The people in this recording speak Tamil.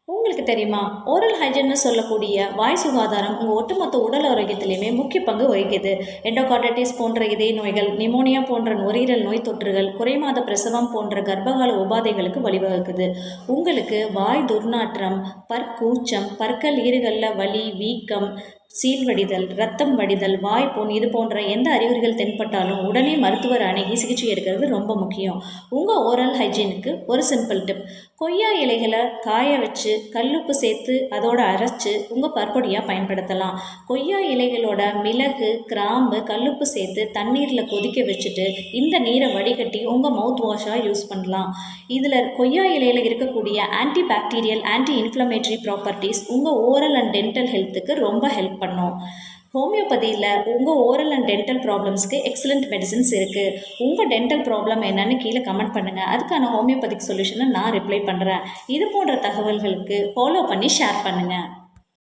உங்களுக்கு தெரியுமா, ஓரல் ஹைஜீன்னு சொல்லக்கூடிய வாய் சுகாதாரம் உங்கள் ஒட்டுமொத்த உடல் ஆரோக்கியத்திலையுமே முக்கிய பங்கு வகிக்குது. எண்டோகார்டைட்டிஸ் போன்ற இதய நோய்கள், நிமோனியா போன்ற நுரையீரல் நோய் தொற்றுகள், குறைமாத பிரசவம் போன்ற கர்ப்பகால உபாதைகளுக்கு வழிவகுக்குது. உங்களுக்கு வாய் துர்நாற்றம், பற்கூச்சம், பற்கள் ஈறுகளில் வலி, வீக்கம், சீழ்வடிதல், ரத்தம் வடிதல், வாய்ப்புண் இது போன்ற எந்த அறிகுறிகள் தென்பட்டாலும் உடனே மருத்துவர் அணுகி சிகிச்சை எடுக்கிறது ரொம்ப முக்கியம். உங்கள் ஓரல் ஹைஜீனுக்கு ஒரு சிம்பிள் டிப்: கொய்யா இலைகளை காய வச்சு கல்லுப்பு சேர்த்து அதோட அரைச்சு உங்கள் பற்பொடியாக பயன்படுத்தலாம். கொய்யா இலைகளோட மிளகு, கிராம்பு, கல்லுப்பு சேர்த்து தண்ணீரில் கொதிக்க வச்சுட்டு இந்த நீரை வடிகட்டி உங்கள் மவுத் வாஷாக யூஸ் பண்ணலாம். இதில் கொய்யா இலையில் இருக்கக்கூடிய anti bacterial, anti inflammatory properties உங்கள் ஓரல் அண்ட் டென்டல் ஹெல்த்துக்கு ரொம்ப ஹெல்ப் பண்ணும். ஹோமியோபதியில் உங்கள் ஓரல் அண்ட் டென்டல் ப்ராப்ளம்ஸ்க்கு எக்ஸலண்ட் மெடிசின்ஸ் இருக்குது. உங்கள் டென்டல் ப்ராப்ளம் என்னன்னு கீழே கமெண்ட் பண்ணுங்கள். அதுக்கான ஹோமியோபதிக் சொல்யூஷனை நான் ரிப்ளை பண்ணுறேன். இது போன்ற தகவல்களுக்கு ஃபாலோ பண்ணி ஷேர் பண்ணுங்கள்.